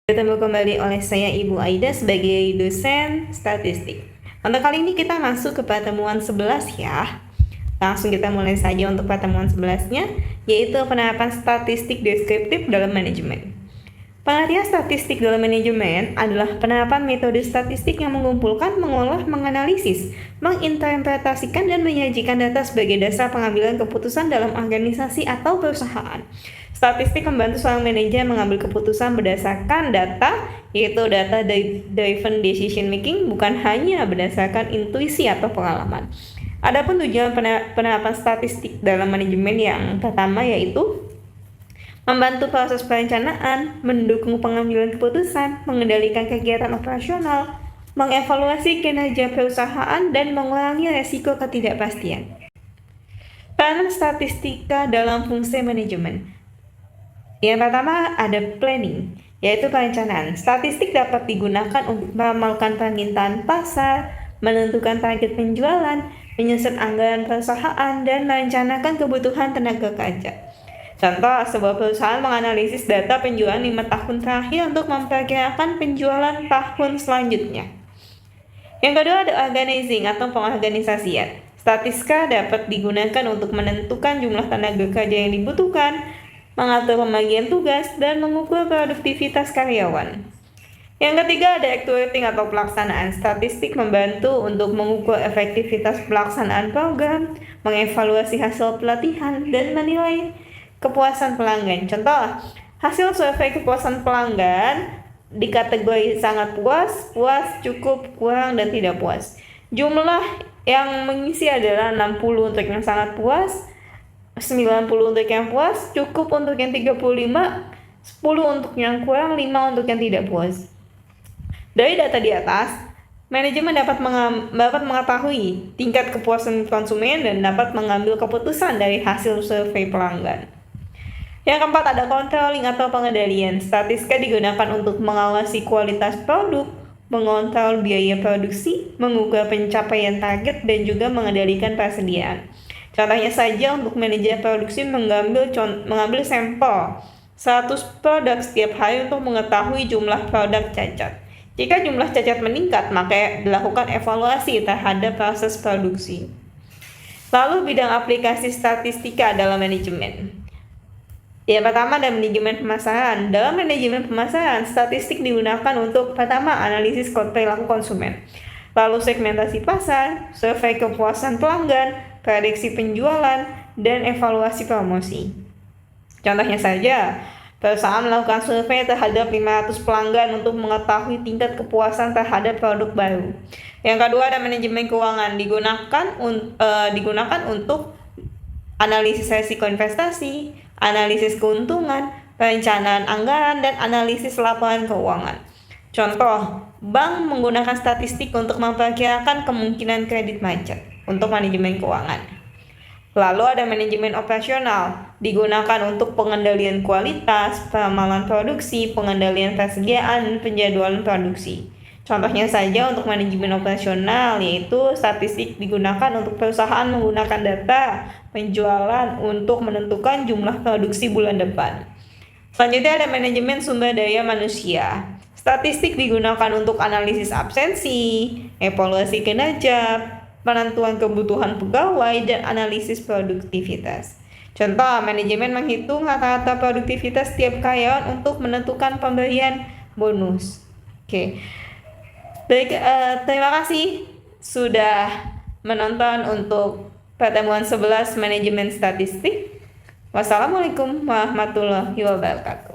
Bertemu kembali oleh saya Ibu Aida sebagai dosen statistik. Untuk kali ini kita masuk ke pertemuan 11 ya. Langsung kita mulai saja untuk pertemuan 11-nya, yaitu penerapan statistik deskriptif dalam manajemen. Pengertian statistik dalam manajemen adalah penerapan metode statistik yang mengumpulkan, mengolah, menganalisis, menginterpretasikan, dan menyajikan data sebagai dasar pengambilan keputusan dalam organisasi atau perusahaan. Statistik membantu seorang manajer mengambil keputusan berdasarkan data, yaitu data-driven decision making, bukan hanya berdasarkan intuisi atau pengalaman. Adapun tujuan penerapan statistik dalam manajemen yang pertama yaitu membantu proses perencanaan, mendukung pengambilan keputusan, mengendalikan kegiatan operasional, mengevaluasi kinerja perusahaan, dan mengurangi resiko ketidakpastian. Peranan statistika dalam fungsi manajemen. Yang pertama ada planning, yaitu perencanaan. Statistik dapat digunakan untuk meramalkan permintaan pasar, menentukan target penjualan, menyusun anggaran perusahaan, dan merencanakan kebutuhan tenaga kerja. Contoh, sebuah perusahaan menganalisis data penjualan 5 tahun terakhir untuk memperkirakan penjualan tahun selanjutnya. Yang kedua ada organizing atau pengorganisasian. Statistika dapat digunakan untuk menentukan jumlah tenaga kerja yang dibutuhkan, mengatur pembagian tugas, dan mengukur produktivitas karyawan. Yang ketiga ada actuating atau pelaksanaan. Statistik membantu untuk mengukur efektivitas pelaksanaan program, mengevaluasi hasil pelatihan, dan menilai kepuasan pelanggan. Contoh, hasil survei kepuasan pelanggan di kategori sangat puas, puas, cukup, kurang, dan tidak puas. Jumlah yang mengisi adalah 60 untuk yang sangat puas, 90 untuk yang puas, cukup untuk yang 35, 10 untuk yang kurang, 5 untuk yang tidak puas. Dari data di atas, manajemen dapat mengetahui tingkat kepuasan konsumen dan dapat mengambil keputusan dari hasil survei pelanggan. Yang keempat ada controlling atau pengendalian. Statistika digunakan untuk mengawasi kualitas produk, mengontrol biaya produksi, mengukur pencapaian target, dan juga mengendalikan persediaan. Contohnya saja untuk manajer produksi mengambil sampel 100 produk setiap hari untuk mengetahui jumlah produk cacat. Jika jumlah cacat meningkat, maka dilakukan evaluasi terhadap proses produksi. Lalu bidang aplikasi statistika dalam manajemen. Yang pertama ada manajemen pemasaran. Dalam manajemen pemasaran, statistik digunakan untuk pertama analisis perilaku konsumen, lalu segmentasi pasar, survei kepuasan pelanggan, prediksi penjualan, dan evaluasi promosi. Contohnya saja, perusahaan melakukan survei terhadap 500 pelanggan untuk mengetahui tingkat kepuasan terhadap produk baru. Yang kedua ada manajemen keuangan, digunakan untuk analisis risiko investasi, analisis keuntungan, perencanaan anggaran, dan analisis laporan keuangan. Contoh, bank menggunakan statistik untuk memperkirakan kemungkinan kredit macet untuk manajemen keuangan. Lalu ada manajemen operasional, digunakan untuk pengendalian kualitas, peramalan produksi, pengendalian persediaan, penjadwalan produksi. Contohnya saja untuk manajemen operasional, yaitu statistik digunakan untuk perusahaan menggunakan data penjualan untuk menentukan jumlah produksi bulan depan. Selanjutnya ada manajemen sumber daya manusia. Statistik digunakan untuk analisis absensi, evaluasi kinerja, penentuan kebutuhan pegawai, dan analisis produktivitas. Contoh, manajemen menghitung rata-rata produktivitas setiap karyawan untuk menentukan pemberian bonus. Oke. Baik, terima kasih sudah menonton untuk pertemuan 11 manajemen statistik. Wassalamualaikum warahmatullahi wabarakatuh.